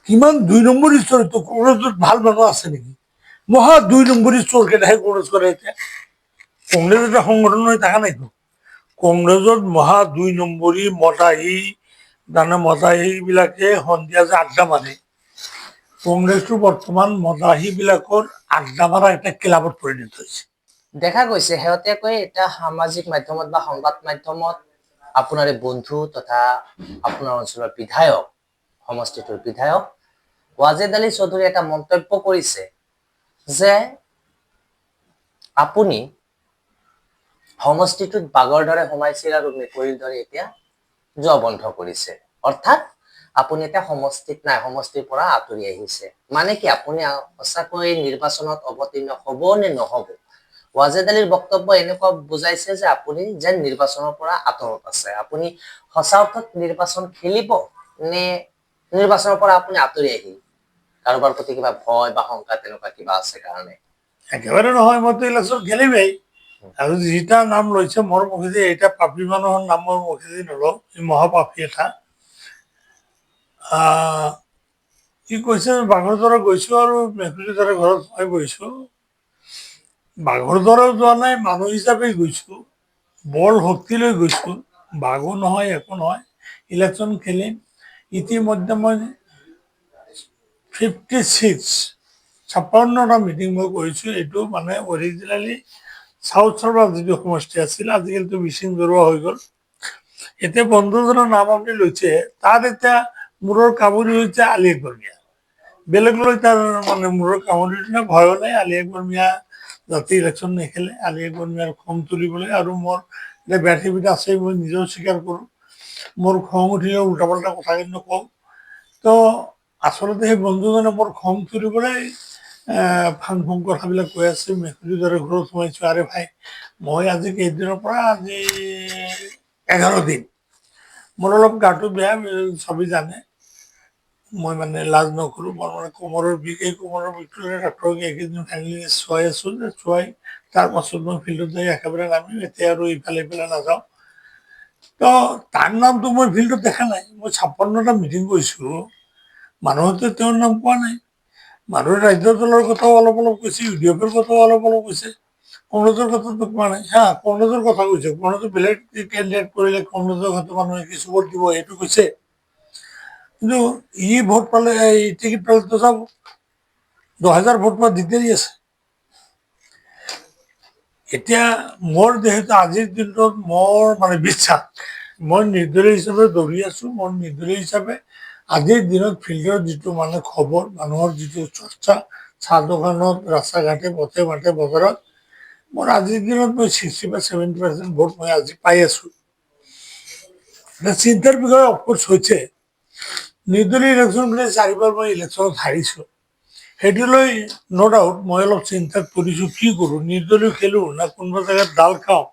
কিমান ২ নম্বৰী চৰিত্ৰ কংগ্ৰেছত ভাল মানুহ আছে নেকি? মহা ২ নম্বৰী চোৰকেইটাহে কংগ্ৰেছ কৰে এতিয়া। কংগ্ৰেছ এটা সংগঠন হৈ থকা নাইতো। কংগ্ৰেছত মহা ২ নম্বৰী মদাহীবিলাকে সন্ধিয়া যে আড্ডা মাৰে, কংগ্ৰেছটো বৰ্তমান মদাহীবিলাকৰ আড্ডা মাৰা এটা ক্লাবত পৰিণত হৈছে। দেখা গৈছে শেহতীয়াকৈ এটা সামাজিক মাধ্যমত বা সংবাদ মাধ্যমত আপোনাৰ বন্ধু তথা আপোনাৰ অঞ্চলৰ বিধায়ক, সমষ্টিটোৰ বিধায়ক ৱাজেদ আলী চৌধুৰী এটা মন্তব্য কৰিছে যে আপুনি সমষ্টিটোত বাঘৰ দৰে সোমাইছিল আৰু মেকুৰীৰ দৰে এতিয়া যোৱা বন্ধ কৰিছে। অৰ্থাৎ আপুনি এতিয়া সমষ্টিত নাই, সমষ্টিৰ পৰা আঁতৰি আহিছে। মানে কি আপুনি সঁচাকৈ নিৰ্বাচনত অৱতীৰ্ণ হব নে নহব? ৱাজেদ আলীৰ বক্তব্য এনেকুৱা বুজাইছে যে আপুনি যেন নিৰ্বাচনৰ পৰা আঁতৰত আছে। আপুনি সঁচা অৰ্থত নিৰ্বাচন খেলিব নে নিৰ্বাচনৰ পৰা আপুনি আঁতৰি আহিল? কাৰোবাৰ প্ৰতি কিবা ভয় বা শংকা তেনেকুৱা কিবা আছে কাৰণে? একেবাৰে নহয়, মইতো ইলেকশ্যন খেলিমেই। আৰু যিটা নাম লৈছে মোৰ মুখেদি, এইটা পাপী মানুহৰ নাম মোৰ মুখেদি নলওঁ, ই মহাপাপী এটা। কি কৈছে, বাঘৰ দৰে গৈছো আৰু মেকুৰীৰ দৰে ঘৰত সোমাই বহিছো। বাঘৰ দৰেও যোৱা নাই, মানুহ হিচাপে গৈছো, বল শক্তি লৈ গৈছো। বাঘো নহয়, একো নহয়, ইলেকশ্যন খেলিম। ইতিমধ্যে মই 56টা মিটিং মই কৰিছো। এইটো মানে অৰিজিনেলি চাউথ চাৰ্বাৰ যিটো সমষ্টি আছিল, আজিকালিতো মিচিং জৰুৱা হৈ গ'ল। এতিয়া বন্ধুজনৰ নাম আপুনি লৈছে, তাত এতিয়া মূৰৰ কামুৰি হৈছে আলি আকবৰ মিয়া। বেলেগ লৈ তাৰ মানে মূৰৰ কামুৰি ভয়ো নাই। আলি আকবৰ মিয়া যাতে ইলেকশ্যন নেখেলে, আলি আকবৰ মিয়াৰ খং তুলিবলৈ। আৰু মোৰ এতিয়া ব্যৰ্থিত আছে, মই নিজেও স্বীকাৰ কৰোঁ। মোৰ খং উঠিলে উল্টা পাল্টা কথা কিন্তু কওঁ। তো আচলতে সেই বন্ধুজনে মোৰ খং তুলিবলৈ ফাং ফুং কথাবিলাক কৈ আছে। মেকুৰীৰ দৰে ঘৰত সোমাইছো। আৰে ভাই, মই আজি কেইদিনৰ পৰা, আজি 11 দিন মোৰ অলপ গাটো বেয়া, চবেই জানে। মই মানে লাজ নকৰোঁ, মোৰ মানে কোমৰৰ বিষ। এই কোমৰৰ বিষটো ডাক্তৰক এইকেইদিন ফাইনেলি চোৱাই আছো। চোৱাই তাৰপাছত মই ফিল্ডত যাই একেবাৰে নামিম। এতিয়া আৰু ইফালে ইফালে নাযাওঁ। তো তাৰ নামটো মই ফিল্ডত দেখা নাই। মই 56টা মিটিং কৰিছো, মানুহতো তেওঁৰ নাম কোৱা নাই। মানুহে ৰাজ্য দলৰ কথাও অলপ অলপ কৈছে, UDFৰ কথাও অলপ অলপ কৈছে, কংগ্ৰেছৰ কথাটো কোৱা নাই। কংগ্ৰেছৰ কথা কৈছে, কংগ্ৰেছে বেলেগ কেণ্ডিডেট কৰিলে কংগ্ৰেছৰ কথা মানুহে কি চবত দিব, সেইটো কৈছে। কিন্তু ই ভোট পালে, এই টিকিট পালেতো যাব। 10,000 ভোট পোৱা দিগদাৰি আছে। এতিয়া মোৰ যিহেতু আজিৰ দিনটোত মোৰ মানে বিশ্বাস, মই নিৰ্দলীয় হিচাপে দৌৰি আছো। মোৰ নিৰ্দলীয় হিচাপে আজিৰ দিনত ফিল্ডৰ যিটো মানে খবৰ, মানুহৰ যিটো চৰ্চা, চাহ দোকানত, ৰাস্তা ঘাটে, পথে বাটে, বজাৰত, মোৰ আজিৰ দিনত মই 60 বা 70% ভোট মই আজি পাই আছো। চিন্তাৰ বিষয়ে অফকোৰ্চ হৈছে, নিৰ্দলীয় ইলেকশ্যন বুলি 4বাৰ মই ইলেকশ্যনত হাৰিছো। সেইটো লৈ ন' ডাউট মই অলপ চিন্তাত পৰিছো, কি কৰোঁ, নিৰ্দলীয় খেলো না কোনোবা জেগাত ডাল খাওঁ।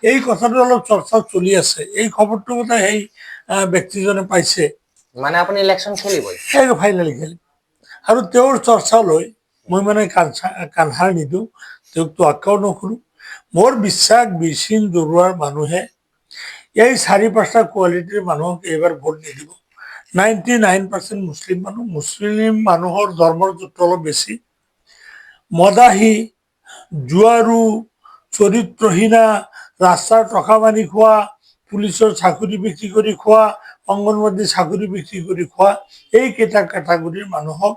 এই কথাটো অলপ চৰ্চা চলি আছে। এই খবৰটো বোধ সেই ব্যক্তিজনে পাইছে। মানে আপুনি ইলেকশ্যন খেলিবই? ফাইনেলি খেলিম। আৰু তেওঁৰ চৰ্চা লৈ মই মানে কাণসাৰ নিদিওঁ, তেওঁক তোৱাক্কাও নকৰোঁ। মোৰ বিশ্বাস, মিচিং জৰুৱাৰ মানুহে এই 4-5টা কোৱালিটিৰ মানুহক এইবাৰ ভোট নিদিব। 99% মুছলিম মানুহ। মুছলিম মানুহৰ ধৰ্মৰ যুক্ত অলপ বেছি। মদাহী, জুৱাৰু, চৰিত্ৰহীনা, ৰাস্তাৰ টকা মাৰি খোৱা, পুলিচৰ চাকৰি বিক্ৰী কৰি খোৱা, অংগনবাদী চাকৰি বিক্ৰী কৰি খোৱা, এইকেইটা কেটাগৰীৰ মানুহক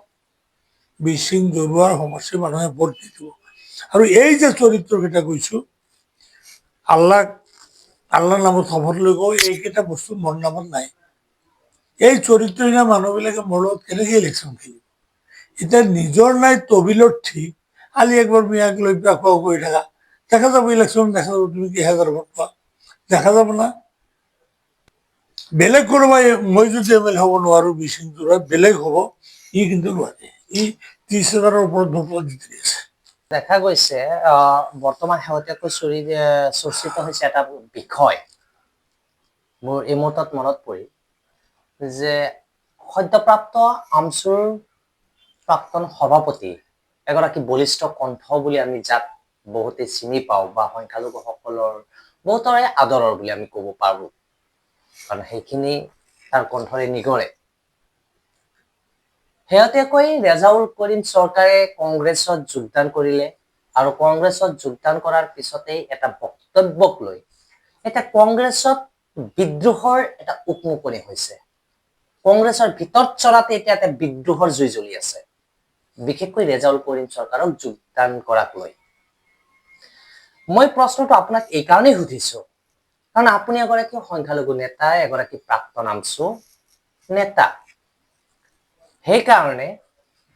মিচিং জৰুৱাৰ সমষ্টিৰ মানুহে ভোট নিদিব। আৰু এই যে চৰিত্ৰকেইটা কৈছো, আল্লাহ নামত শপত লৈ কওঁ, এইকেইটা বস্তু মোৰ নামত নাই। এই চৰিত্ৰহীন মানুহবিলাকে মোৰ লগত কেনেকৈ ইলেকশ্যন খেলিব? এতিয়া নিজৰ নাই তবিলত ঠিক, আলি আকবৰ মিয়াক লৈ পেলাই কৰি থাকা। দেখা যাব ইলেকশ্যন, দেখা যাব তুমি কেইহাজাৰ ভোট পোৱা, দেখা যাব না। বেলেগ কোনোবাই, মই যদি MLA হ'ব নোৱাৰো মিচিং জৰুৱাত, বেলেগ হ'ব, ই কিন্তু নোৱাৰে। ই 30,000-ৰ ওপৰত ভোট জিতি আছে। দেখা গৈছে বৰ্তমান শেহতীয়াকৈ চৰ্চিত হৈছে এটা বিষয়, মোৰ এই মুহূৰ্তত মনত পৰিল যে সদ্যপ্ৰাপ্ত আমচুৰ প্ৰাক্তন সভাপতি, এগৰাকী বলিষ্ঠ কণ্ঠ বুলি আমি যাক বহুতে চিনি পাওঁ বা সংখ্যালঘুসকলৰ বহুতৰে আদৰৰ বুলি আমি ক'ব পাৰো, কাৰণ সেইখিনি তাৰ কণ্ঠৰে নিগৰে। শেহতীয়াকৈ ৰেজাউল কৰিম চৰকাৰে কংগ্ৰেছত যোগদান কৰিলে আৰু কংগ্ৰেছত যোগদান কৰাৰ পিছতেই এটা বক্তব্যক লৈ এতিয়া কংগ্ৰেছত বিদ্ৰোহৰ এটা উকমুকনি হৈছে। কংগ্ৰেছৰ ভিতৰত চলাতে এতিয়া এটা বিদ্ৰোহৰ জুই জ্বলি আছে, বিশেষকৈ ৰেজাউল কৰিম চৰকাৰক যোগদান কৰাক লৈ। মই প্ৰশ্নটো আপোনাক এই কাৰণেই সুধিছো, কাৰণ আপুনি এগৰাকী সংখ্যালঘু নেতা, এগৰাকী প্ৰাক্তন আমছু নেতা। সেইকাৰণে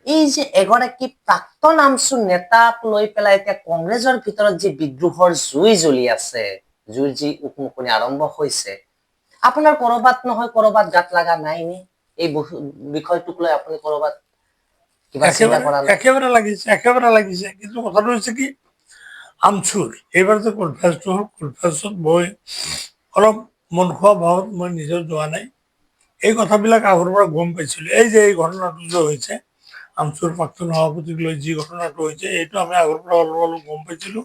এই যে এগৰাকী প্ৰাক্তন আমছু নেতাক লৈ পেলাই এতিয়া কংগ্ৰেছৰ ভিতৰত যি বিদ্ৰোহৰ জুই জ্বলি আছে, জুইৰ যি উকমুকনি আৰম্ভ হৈছে, আপোনাৰ কৰবাত নহয় কৰবাত গাত লগা নাই নে? এই বিষয়টোক লৈ আপুনি কৰবাত কিবা চিন্তা কৰা নাই? একেবাৰে লাগিছে। কিন্তু কথাটো হৈছে কি, আমচুৰ এইবাৰ যে কনফাৰেন্সটো হ'ল, কনফাৰেন্সত মই অলপ মন খোৱা ভাৱত মই নিজেও যোৱা নাই। এই কথাবিলাক আগৰ পৰা গম পাইছিলোঁ। এই যে এই ঘটনাটো যে হৈছে, আমচুৰ প্ৰাক্তন সভাপতিক লৈ যি ঘটনাটো হৈছে, এইটো আমি আগৰ পৰা অলপ অলপ গম পাইছিলোঁ।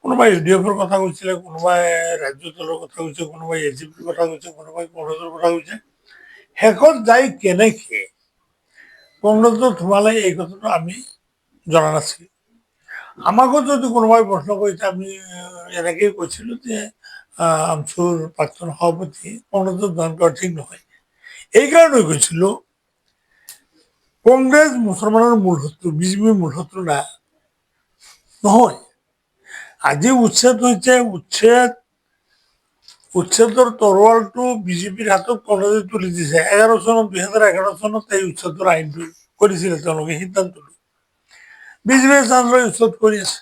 কোনোবাই UDFৰ কথা কৈছিলে, কোনোবাই ৰাজ্য দলৰ কথা কৈছে, কোনোবাই AGPৰ কথা কৈছে, কোনোবাই কংগ্ৰেছৰ কথা কৈছে। শেষত যাই কেনেকে কংগ্ৰেছত সোমালে এই কথাটো আমি জনা নাছিলোঁ। আমাকো যদি কোনোবাই প্ৰশ্ন কৰিছে, আমি এনেকেই কৈছিলোঁ যে আমচুৰ প্ৰাক্তন সভাপতি কংগ্ৰেছত জইন কৰা ঠিক নহয়। এইকাৰণে কৈছিলোঁ, কংগ্ৰেছ মুছলমানৰ মূল শত্ৰু, বিজেপিৰ মূল শত্ৰু নহয়। আজি উচ্ছেদ হৈছে, উচ্ছেদৰ তৰোৱালটো বিজেপিৰ হাতত কংগ্ৰেছে তুলি দিছে। 2011 চনত এই উচ্ছেদৰ আইনটো কৰিছিলে তেওঁলোকে, সিদ্ধান্তটো বিজেপিয়ে চান্স লৈ উচ্ছেদ কৰি আছে।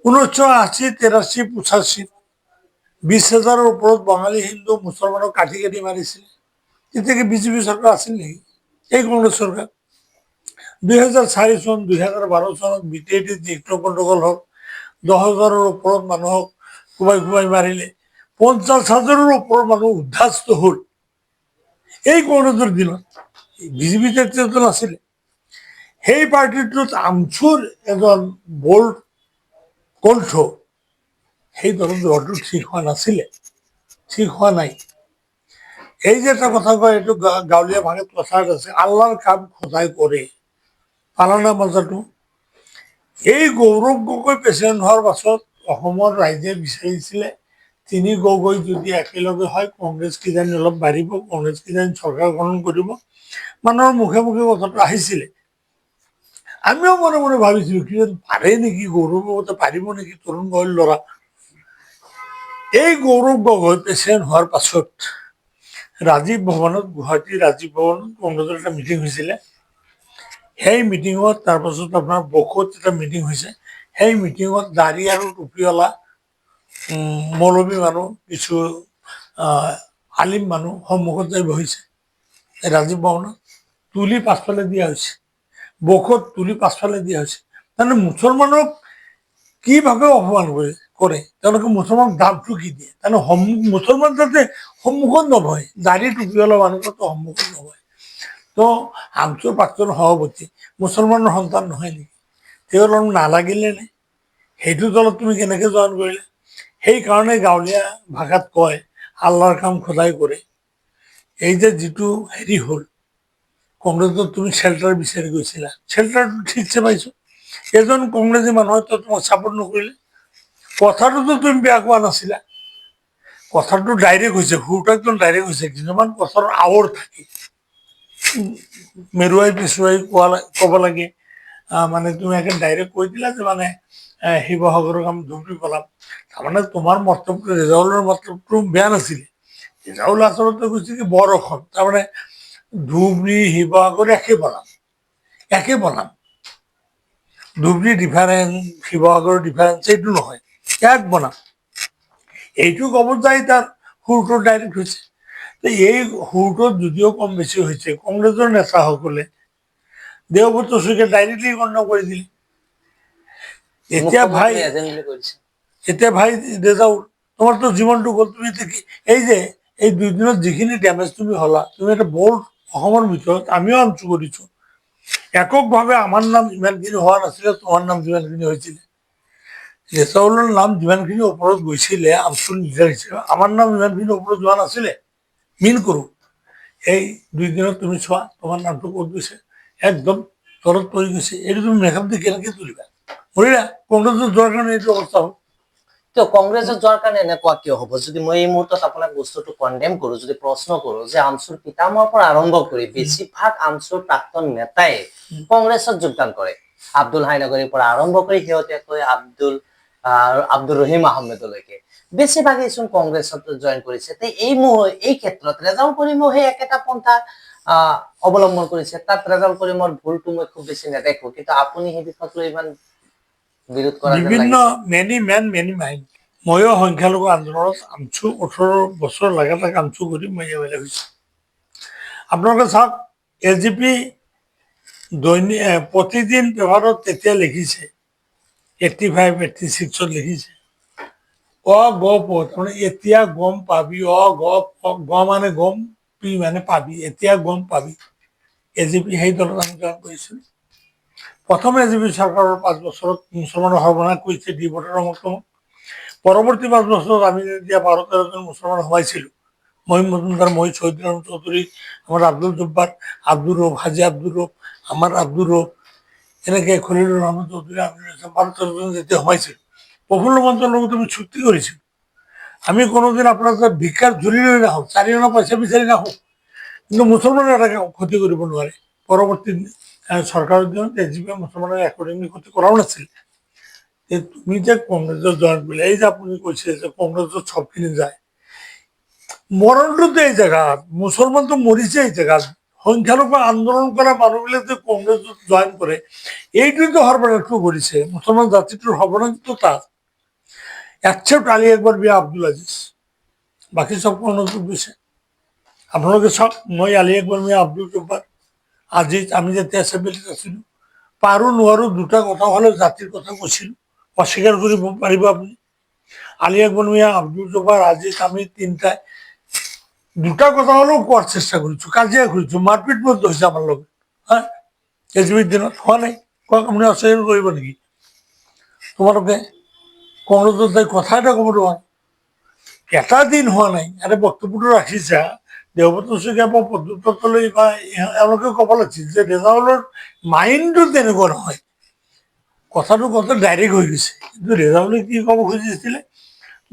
1980, 83, 85 20,000-ৰ ওপৰত বঙালী হিন্দু মুছলমানক কাটি কাটি মাৰিছিলে। তেতিয়া কি বিজেপি চৰকাৰ আছিল নেকি? এই কংগ্ৰেছ চৰকাৰ। 2004 চন, 2012 চনত BTAT যি গণ্ডগোল হ'ল, 10,000-ৰ ওপৰত মানুহক কোবাই কোবাই মাৰিলে, 50,000-ৰ ওপৰত মানুহ উদ্ধাস্ত হ'ল। এই কংগ্ৰেছৰ দিনত বিজেপি তেতিয়াতো নাছিলে। সেই পাৰ্টিটোত আমচুৰ এজন বল্ড কণ্ঠ, সেই দলত যোৱাটো ঠিক হোৱা নাছিলে, ঠিক হোৱা নাই। এই যে এটা কথা কয়, এইটো গাঁৱলীয়া ভাষাত প্ৰচাৰ আছে, আল্লাহৰ কাম খোদাই কৰে, পালানা মজাটো। এই গৌৰৱ গগৈ প্ৰেচিডেণ্ট হোৱাৰ পাছত অসমৰ ৰাইজে বিচাৰিছিলে, 3 গগৈ যদি একেলগে হয়, কংগ্ৰেছ কিজানি অলপ বাঢ়িব, কংগ্ৰেছ কিজানি চৰকাৰ গঠন কৰিব। মানুহৰ মুখে মুখে কথাটো আহিছিলে। আমিও মনে মনে ভাবিছিলোঁ, কি পাৰে নেকি, গৌৰৱ গগৈ পাৰিব নেকি, তৰুণ গগৈৰ ল'ৰা। এই গৌৰৱ গগৈ প্ৰেচিডেণ্ট হোৱাৰ পাছত ৰাজীৱ ভৱনত, গুৱাহাটীৰ ৰাজীৱ ভৱনত কংগ্ৰেছৰ এটা মিটিং হৈছিলে। সেই মিটিঙত তাৰপাছত আপোনাৰ বকোত এটা মিটিং হৈছে। সেই মিটিঙত দাড়ি আৰু টুপিৱালা মৌলবী মানুহ, কিছু আলিম মানুহ সন্মুখত যাই বহিছে ৰাজীৱ ভৱনত। তুলি পাছফালে দিয়া হৈছে, বকোত তুলি পাছফালে দিয়া হৈছে। তাৰমানে মুছলমানক কিভাৱে অপমান কৰে তেওঁলোকে, মুছলমানক দামটো কি দিয়ে? তাৰমানে মুছলমান যাতে সন্মুখত নবহে, দাড়ি টুপিৱালা মানুহ যাতে সন্মুখত নবহে। তো আমচুৰ প্ৰাক্তন সভাপতি মুছলমানৰ সন্তান নহয় নেকি? তেওঁৰ অলপ নালাগিলে নে? সেইটো দলত তুমি কেনেকে জইন কৰিলে? সেইকাৰণে গাঁৱলীয়া ভাষাত কয়, আল্লাহৰ কাম খোদাই কৰে। এই যে যিটো হেৰি হ'ল, কংগ্ৰেছত তুমি শ্বেল্টাৰ বিচাৰি গৈছিলা, শ্বেল্টাৰটো ঠিকছে পাইছো। এজন কংগ্ৰেছী মানুহেতো তোমাক ছাপোৰ্ট নকৰিলে। কথাটোতো তুমি বেয়া কোৱা নাছিলা, কথাটো ডাইৰেক্ট হৈছে, সুৰটো একদম ডাইৰেক্ট হৈছে। কিছুমান কথাৰ আৱৰ থাকে, মেৰুৱাই পিছুৱাই ক'ব লাগে। মানে তুমি একে ডাইৰেক্ট কৈ দিলা যে মানে শিৱসাগৰৰ কাম ধুবুৰী পেলাম। তাৰমানে তোমাৰ মতলবটো, ৰেজাউলৰ মতলবটো বেয়া নাছিলে। ৰেজাউল আচলতে কৈছে কি, বৰ অসম, তাৰমানে ধুবুৰী শিৱসাগৰ একে বনাম। ধুবুৰী ডিফাৰেঞ্চ, শিৱসাগৰৰ ডিফাৰেঞ্চ এইটো নহয়, এক বনাম। এইটো ক'ব যাই তাৰ সুৰটো ডাইৰেক্ট হৈছে। এই সুৰটোত যদিও কম বেছি হৈছে, কংগ্ৰেছৰ নেতাসকলে দেৱব্ৰত শইকীয়া ডাইৰেক্টলি গণ্য কৰি দিলে। এতিয়া ভাই ৰেজাউল, তোমাৰতো জীৱনটো গ'ল। তুমি এই যে এই 2 দিনত যিখিনি ডেমেজ তুমি হলা, তুমি এটা বল্ড, অসমৰ ভিতৰত আমিও আঞ্চু কৰিছো, এককভাৱে আমাৰ নাম ইমানখিনি হোৱা নাছিলে, তোমাৰ নাম যিমানখিনি হৈছিলে। ৰেজাউলৰ নাম যিমানখিনি ওপৰত গৈছিলে আমচুৰ লিডাৰ হিচাপে, আমাৰ নাম ইমানখিনি ওপৰত যোৱা নাছিলে। মিন কৰোঁ, এই 2 দিনত তুমি চোৱা তোমাৰ নামটো ক'ত গৈছে, একদম তলত পৰি গৈছে। এইটো তুমি মেকআপ দি কেনেকৈ তুলিবা? বুজিলা, কংগ্ৰেছত যোৱাৰ কাৰণে এইটো অৱস্থা হ'ল। কিয় কংগ্ৰেছত যোৱাৰ কাৰণে এনেকুৱা কিয় হ'ব? যদি মই এই মুহূৰ্তত আপোনাক বস্তুটো কণ্ডেম কৰো, যদি প্ৰশ্ন কৰো যে আমচুৰ পিতামহৰ পৰা আৰম্ভ কৰি বেছিভাগ আমচুৰ প্ৰাক্তন নেতাই কংগ্ৰেছত যোগদান কৰে, আব্দুল হাই নগৰীৰ পৰা আৰম্ভ কৰি শেহতীয়াকৈ আব্দুল ৰহিম আহমেদলৈকে বেছিভাগেই চোন কংগ্ৰেছত জইন কৰিছে। এই ক্ষেত্ৰত ৰেজাউল কৰিমো সেই একেটা পন্থা অৱলম্বন কৰিছে। তাত ৰেজাউল কৰিমৰ ভুলটো মই খুব বেছি নেদেখো, কিন্তু আপুনি সেই বিষয়ক লৈ ইমান বিৰোধ কৰা যেন বিভিন্ন লাগিছে। Many men many mind. ময়ো সংখ্যালঘু আন্দোলনত আমচু 18 বছৰ লাগাতাৰ আমচু কৰি মই এমএলএ হৈছোঁ। আপোনালোকে চাওক, LGP প্ৰতিদিন পেপাৰত তেতিয়া লিখিছে 85 86ত লিখিছে গ প, তাৰমানে এতিয়া গম পাবি, গ মানে গম, পি মানে পাবি, এতিয়া গম পাবি। LGP সেই দলত আমি জইন কৰিছিলোঁ। প্ৰথম LGP চৰকাৰৰ 5 বছৰত মুছলমানৰ সৰ্বনাশ কৰিছে ডিবটৰ সমৰ্থন। পৰৱৰ্তী 5 বছৰত আমি যেতিয়া 12-13জন মুছলমান সোমাইছিলোঁ, মহিম মজুমদাৰ, মই চৌধুৰী চৌধুৰী, আমাৰ আব্দুল জব্বাৰ, আব্দুৰ ৰব, হাজি আব্দুৰ ৰব, আমাৰ আব্দুৰ ৰব, এনেকৈ খলিলুৰ ৰহমান চৌধুৰী, আমি 12-13জন যেতিয়া সোমাইছিলোঁ, প্ৰফুল্ল মন্ত্ৰৰ লগত আমি চুক্তি কৰিছিলোঁ। আমি কোনোদিন আপোনাৰ ভিক্ষাৰ ঝুলি লৈ নাহোঁ, 4 অনা পইচা বিচাৰি নাহোঁ, কিন্তু মুছলমানৰ এটা ক্ষতি কৰিব নোৱাৰে। পৰৱৰ্তী চৰকাৰৰ দিনত LGPয়ে মুছলমানৰ একোদিন ক্ষতি কৰাও নাছিল। তুমি যে কংগ্ৰেছত জইন কৰিলে, এই যে আপুনি কৈছে যে কংগ্ৰেছত সবখিনি যায়, মৰণটোতো এই জেগাত, মুছলমানটো মৰিছে এই জেগাত। সংখ্যালঘু আন্দোলন কৰা মানুহবিলাক যে কংগ্ৰেছত জইন কৰে, এইটোতো সৰ্বনাশটো কৰিছে মুছলমান জাতিটোৰ সৰ্বনাশটো তাত। একচেপ্ট আলী আকবৰ বিয়া আব্দুল আজিজ, বাকী সব কংগ্ৰেছত গৈছে। আপোনালোকে চাওক, মই আলী আকবৰ মিয়া আব্দুল জব্বাৰ আজিজ, আমি যেতিয়া এছেম্বলিত আছিলোঁ, পাৰো নোৱাৰো দুটা কথা হ'লে জাতিৰ কথা কৈছিলোঁ, অস্বীকাৰ কৰিব পাৰিব আপুনি? আলী আকবৰ মিয়া আব্দুল জব্বাৰ আজিজ, আমি তিনিটাই দুটা কথা হ'লেও কোৱাৰ চেষ্টা কৰিছোঁ, কাজিয়া কৰিছোঁ, মাৰপিট পৰ্যন্ত হৈছে আমাৰ লগত। হা, LGPৰ দিনত হোৱা নাই? কওক, আপুনি অস্বীকাৰ কৰিব নেকি? তোমালোকে কংগ্ৰেছত যাই কথা এটা ক'ব নোৱাৰা, এটা দিন হোৱা নাই। আৰে বক্তব্যটো ৰাখিছা, দেৱব্ৰত শইকীয়া বা পদ্মতলৈ বা এওঁলোকে ক'ব লাগিছিল যে ৰেজাউলৰ মাইণ্ডটো তেনেকুৱা নহয়। কথাটো ডাইৰেক্ট হৈ গৈছে, কিন্তু ৰেজাউলে কি ক'ব খুজিছিলে,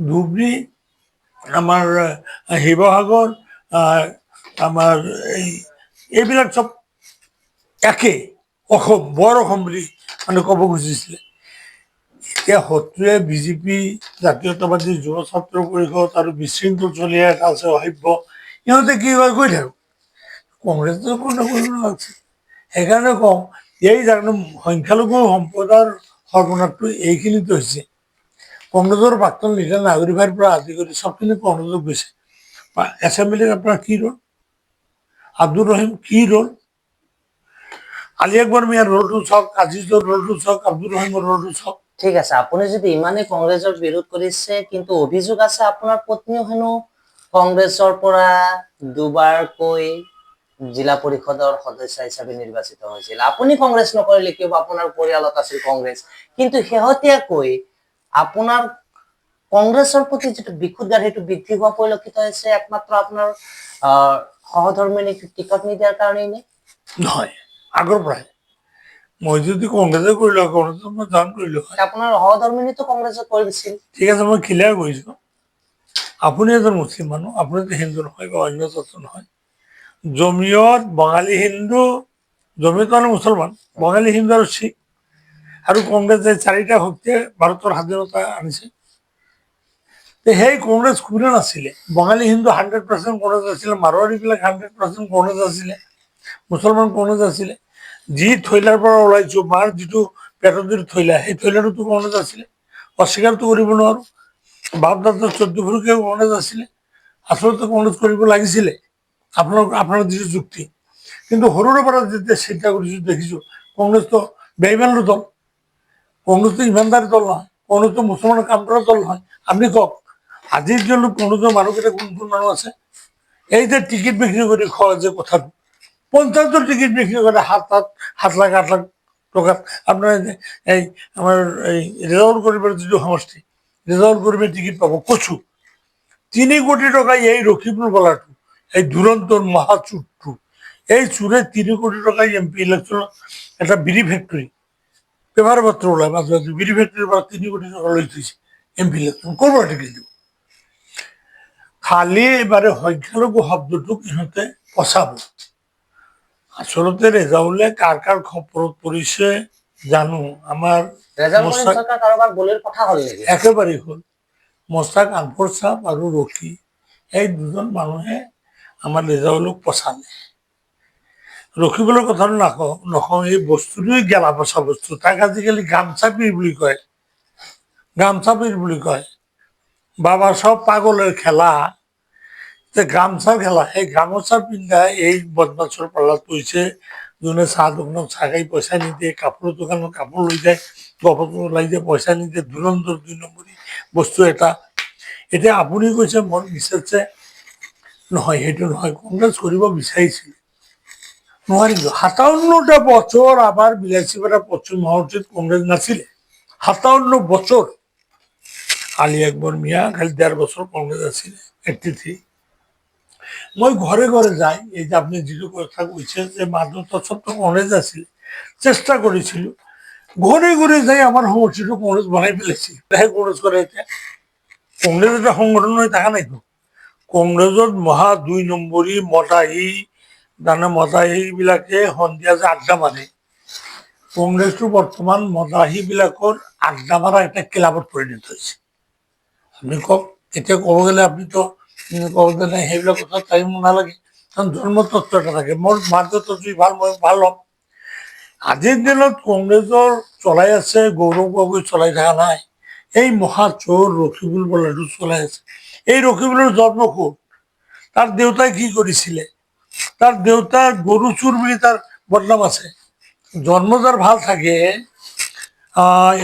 ধুবুৰী, আমাৰ শিৱসাগৰ, আমাৰ এইবিলাক চব একে অসম, বৰ অসম বুলি মানে ক'ব খুজিছিলে। এতিয়া শত্ৰুৱে বিজেপি, জাতীয়তাবাদী যুৱ ছাত্ৰ পৰিষদ আৰু বিশৃংখল চলি আছে অসভ্য, ইহঁতে কি কয় কৈ থাকক, কংগ্ৰেছটো কোনো কৰিব নালাগিছিল। সেইকাৰণে কওঁ, এই জানো সংখ্যালঘু সম্প্ৰদায়ৰ সৰ্বনাশটো এইখিনিতে হৈছে। কংগ্ৰেছৰ প্ৰাক্তন লিডাৰ নাগৰী ভাইৰ পৰা আদি কৰি সবখিনি কংগ্ৰেছত গৈছে। এছেম্বলিত আপোনাৰ কি ৰোল, আব্দুৰ ৰহিম কি ৰোল, আলী আকবৰ মিয়াৰ ৰোলটো চাওক, আজিজৰ ৰোলটো চাওক, আব্দুৰ ৰহিমৰ ৰোলটো চাওক। ঠিক আছে, আপুনি যদি ইমানেই কংগ্ৰেছৰ বিৰোধ কৰিছে, কিন্তু অভিযোগ আছে আপোনাৰ পত্নীও হেনো কংগ্ৰেছৰ পৰা দুবাৰকৈ জিলা পৰিষদৰ সদস্য হিচাপে নিৰ্বাচিত হৈছিল। আপুনি কংগ্ৰেছ নকৰিলে কিয়, আপোনাৰ পৰিয়ালত আছিল কংগ্ৰেছ, কিন্তু শেহতীয়াকৈ আপোনাৰ কংগ্ৰেছৰ প্ৰতি যিটো বিক্ষুব্ধ সেইটো বৃদ্ধি হোৱা পৰিলক্ষিত হৈছে, একমাত্ৰ আপোনাৰ সহধৰ্মিনীক টিকট নিদিয়াৰ কাৰণেই নে? নহয়, আগৰ পৰাই। মই যদি কংগ্ৰেছে কৰিলোঁ হয়, কংগ্ৰেছত মই জইন কৰিলোঁ হয়। আপোনাৰ সহধৰ্মিনীতো কংগ্ৰেছত কৰিছিল। ঠিক আছে, মই ক্লিয়াৰ কৰিছোঁ। আপুনি এজন মুছলিম মানুহ, আপুনিতো হিন্দু নহয় বা অন্য জাত নহয়। জমিয়ত, বঙালী হিন্দু, জমিয়ত মানে মুছলমান, বঙালী হিন্দু আৰু শিখ, আৰু কংগ্ৰেছ এই 4টা শক্তিয়ে ভাৰতৰ স্বাধীনতা আনিছে। সেই কংগ্ৰেছ কোনে নাছিলে? বঙালী হিন্দু 100% কংগ্ৰেছ আছিলে, মাৰোৱাৰীবিলাক 100% কংগ্ৰেছ আছিলে, মুছলমান কংগ্ৰেছ আছিলে। যি থৈলাৰ পৰা ওলাইছোঁ, মাৰ যিটো পেটত যিটো থৈলা, সেই থৈলাটোতো কংগ্ৰেছ আছিলে, অস্বীকাৰটো কৰিব নোৱাৰোঁ। বাপ দাদাৰ 14 পুৰুষে কংগ্ৰেছ আছিলে, আচলতে কংগ্ৰেছ কৰিব লাগিছিলে, আপোনাৰ যিটো যুক্তি। কিন্তু সৰুৰে পৰা যেতিয়া চিন্তা কৰিছোঁ, দেখিছোঁ কংগ্ৰেছটো বেইমানৰ দল, কংগ্ৰেছটো ইমানদাৰী দল নহয়, কংগ্ৰেছটো মুছলমানৰ কাম কৰা দল নহয়। আপুনি কওক, আজিৰ দিনত কংগ্ৰেছৰ মানুহকেইটা কোন কোন মানুহ আছে? এই যে টিকেট বিক্ৰী কৰি খোৱা যে কথাটো, 50জন টিকেট বিক্ৰী কৰে 7 লাখ 8 লাখ টকাত। আপোনাৰ এই আমাৰ এই ৰেজাউল কৰিমৰ যিটো সমষ্টি, ৰেজাউল কৰিমে টিকেট পাব কচু 3 কোটি টকা, এই ৰখিবুল বলাটো এই দুরন্তর মহা চুরটু, এই চুরে 3 কোটি টাকায় এমপি ইলেকশন, একটা বিড়ি ফ্যাক্টরি, পেপার পত্র ওলায় মাঝে মাঝে বিড়ি ফ্যাক্টরির পর 3 কোটি টাকা লইতেছে এমপি ইলেকশন করবো টিকিট দিব। খালি এবারে সংখ্যালঘু শব্দটোক ইহঁতে পচাব। আচলতে রেজাউলে কার কার খপৰত পৰিছে জানো, আমাৰ ৰেজাউল কৰিম মোস্তাক সৰকাৰ কাৰোবাৰ বলিৰ কথা হল নেকি? একেবাৰেই হ'ল। মোস্তাক আনফৰ চাহ আৰু ৰকি, এই দুজন মানুহে আমাৰ ৰেজাউলক পচালে। ৰখিবলৈ কথাটো নকওঁ, এই বস্তুটোৱে গেলা পচা বস্তু। তাক আজিকালি গামচাপীৰ বুলি কয়, গামচাপীৰ বুলি কয়। বাবা সব পাগলেৰ খেলা, যে গামছা খেলা, এই গামোচা পিন্ধা এই বদমাছৰ পাল্লাত পৰিছে। যোনে চাহ দোকানত চাহ খাই পইচা নিদিয়ে, কাপোৰৰ দোকানত কাপোৰ লৈ যায়, গপত ওলাই যায় পইচা নিদিয়ে, ধুৰন্ধৰ 2 নম্বৰী বস্তু এটা। এতিয়া আপুনি কৈছে মন বিচাৰিছে, নহয় সেইটো নহয়, কংগ্ৰেছ কৰিব বিচাৰিছিল, নোৱাৰিল। 57টা বছৰ আমাৰ বিলাসীপাড়া পশ্চিম মহাউচিত কংগ্ৰেস নাছিলে, 57 বছৰ। আলী আকবৰ মিয়া খালি 1.5 বছৰ কংগ্ৰেস আছিলে, 83। মই ঘৰে ঘৰে যাই, এই যে আপুনি যিটো কথা কৈছে যে মাজত সবটো কংগ্রেস আছিল, চেষ্টা কৰিছিলো, ঘৰে ঘৰে যাই আমাৰ সমষ্টিটো কংগ্ৰেস বনাই পেলাইছিল। কংগ্ৰেস কৰে এতিয়া, কংগ্ৰেস এটা সংগঠন হৈ থকা নাইতো। কংগ্ৰেছত মহা 2 নম্বৰী মদাহী, মদাহী বিলাকে সন্ধিয়া যে আড্ডা মাৰে, কংগ্ৰেসটো বৰ্তমান মদাহী বিলাকৰ আড্ডা মাৰা একটা ক্লাবত পৰিণত হৈছে। আপনি কওক, এতিয়া ক'ব গ'লে আপুনিতো ক'ব যে নাই সেইবিলাক কথা টাইম নালাগে, কাৰণ জন্মতত্ত্ব এটা থাকে। মোৰ মা দেউতা যদি ভাল, মই ভাল হ'ম। আজিৰ দিনত কংগ্ৰেছৰ চলাই আছে গৌৰৱ গগৈ, চলাই থকা নাই, এই মহা চোৰ ৰকিবুল বলাটো চলাই আছে। এই ৰকিবুলৰ জন্ম ক'ত? তাৰ দেউতাই কি কৰিছিলে? তাৰ দেউতাৰ গৰু চোৰ বুলি তাৰ বদনাম আছে। জন্ম যাৰ ভাল থাকে,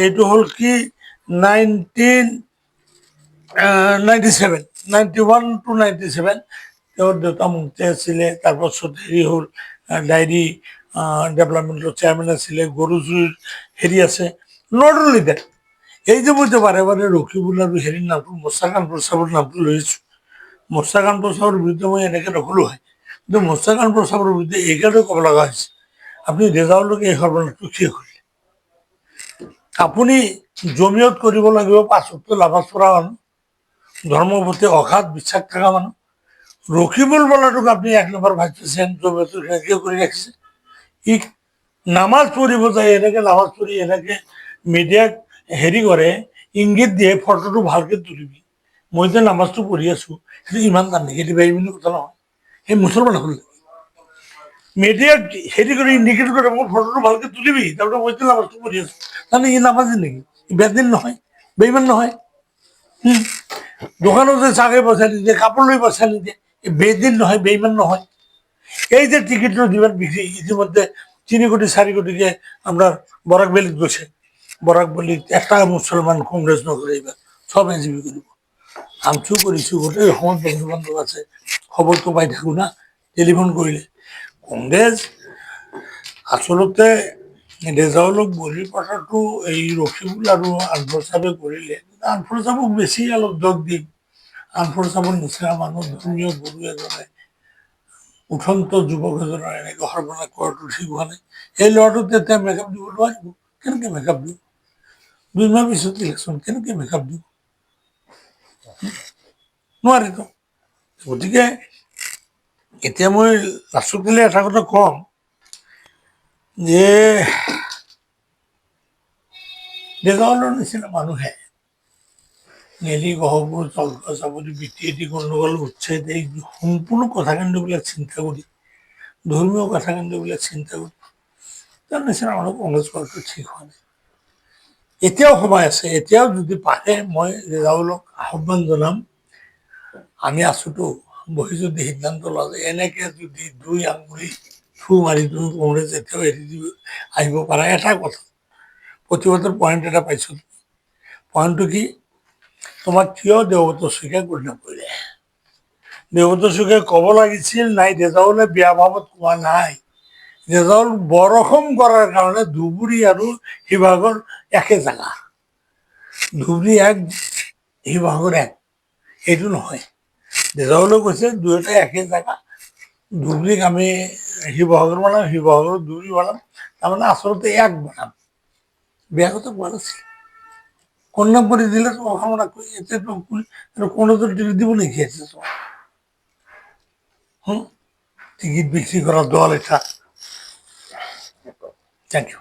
এইটো হ'ল কি 1997, 91 to 97, তেওঁৰ দেউতা মন্ত্ৰী আছিলে। তাৰপাছত হেৰি হ'ল, ডায়েৰী ডেভেলপমেণ্টৰ চেয়াৰমেন আছিলে, গৰু চুৰিৰ হেৰি আছে। নট অনলি ডেট, এই যে মই যে বাৰে বাৰে ৰকিবুল আৰু হেৰিৰ নামটো, মোস্তাক আনৱাৰ চাহাবৰ নামটো লৈ আছো, মোস্তাক আনৱাৰ চাহাবৰ বিৰুদ্ধে মই এনেকে নকলো হয়, কিন্তু মোস্তাক আনৱাৰ চাহাবৰ বিৰুদ্ধে এইকাৰণে ক'ব লগা হৈছে, আপুনি ৰেজাউলক এই সৰ্বনাশটো কিয় কৰিলে? আপুনি জমিয়ত কৰিব লাগিব, 5 ওয়াক্ত নামাজ পঢ়া মানুহ, ধৰ্মৰ প্ৰতি অগাধ বিশ্বাস থকা মানুহ। ৰকিবুল বলাটোক আপুনি 1 নম্বৰ ভাইচ প্ৰেচিডেণ্ট জমিয়তৰ কিয় কৰি ৰাখিছে? ই নামাজ পঢ়িব যায়, এনেকে নামাজ পঢ়ি এনেকে মিডিয়াক হেৰি কৰে, ইংগিত দিয়ে, ফটোটো ভালকে তুলিবি, মই যে নামাজটো পঢ়ি আছো, সেইটো ইমান দাম নেকি? সেইটো বেইমানি কথা নহয়, সেই মুছলমান হ'ল। মিডিয়াক হেৰি কৰি ইণ্ডিকেট কৰে, মোৰ ফটোটো ভালকে তুলিবি, তাৰপিছত মই যে নামাজটো পঢ়ি আছো, তাৰমানে ই নামাজি নেকি? বেদিন নহয়, বেইমান নহয়। দোকানত যে চাহে পইচা নিদিয়ে, কাপোৰ লৈ পইচা নিদিয়ে, বেদিন নহয়, বেইমান নহয়। এই যে টিকিটের যিমান বিক্রি, ইতিমধ্যে 3 কোটি 4 কোটিকে আপনার বরাক ভ্যালিত গৈছে। বরাক ভ্যালিত একটা মুসলমান কংগ্রেস নকৰে, এইবাৰ সব এনজিবি কৰিব। আমচু কৰিছো, গোটেই অসমত বন্ধু বান্ধৱ আছে, খবৰটো পাই থাকো না, টেলিফোন কৰিলে। কংগ্ৰেস আচলতে ৰেজাউলক বলি পঠাটো এই ৰকিবুল আৰু আনফৰ চাহাবে কৰিলে। আনফৰ চাহাবক বেছি অলপ যোগ দিম, আনফৰ চাহাবৰ নিচিনা মানুহ, ধৰ্মীয় গুৰু এজনে উঠন্ত যুৱক এজনৰ এনেকে সৰ্বনাশ কৰাটো ঠিক হোৱা নাই। এই ল'ৰাটোক তেতিয়া মেকআপ দিব নোৱাৰিব, কেনেকে মেকআপ দিব? 2 মাহ পিছত ইলেকশ্যন, কেনেকে মেকআপ দিব? নোৱাৰিতো। গতিকে এতিয়া মই লাষ্টত এটা কথা কম, যে ৰেজাউলৰ নিচিনা মানুহে নেলি গহপুৰ, চলকা চাপৰি, বিটি গণ্ডগোল, উচ্ছেদ, এই সম্পূৰ্ণ কথাকাণ্ডবিলাক চিন্তা কৰি, ধৰ্মীয় কথাকাণ্ডবিলাক চিন্তা কৰি, তাৰ নিচিনা মানুহ কংগ্ৰেছ কৰাটো ঠিক হোৱা নাই। এতিয়াও সময় আছে, এতিয়াও যদি পাৰে মই ৰেজাউলক আহ্বান জনাম, আমি আছোতো, বহি যদি সিদ্ধান্ত লোৱা যায়, এনেকে যদি 2 আঙুলি থু মাৰি তুমি কংগ্ৰেছ এতিয়াও এৰি দিব আহিব পাৰা। এটা কথা প্ৰতিবাদৰ পইণ্ট এটা পাইছো, পইণ্টটো কি? তোমাক কিয় দেৱব্ৰত শইকীয়াই কৰি নকৰিলে? দেৱব্ৰত শইকীয়াই ক'ব লাগিছিল, নাই ৰেজাউলে বেয়া ভাৱত কোৱা নাই, ৰেজাউল বৰষম কৰাৰ কাৰণে ধুবুৰী আৰু শিৱসাগৰ একে জাগা, ধুবুৰী 1, শিৱসাগৰ 1, এইটো নহয়। দেউতা হলেও কৈছে দুয়োটা একে জাগা ধুবুৰীক আমি শিৱসাগৰ বনাম শিৱসাগৰ ধুবুৰী বনাম তাৰমানে আচলতে এক বনাম বেয়া কথা কোৱা নাছিল কন্যা করে দিলে তো আমরা এতে তো কোনো তো টিকিট দিব নাকি আছে হুম টিকিট বিক্রি করার দল এটা থ্যাংক ইউ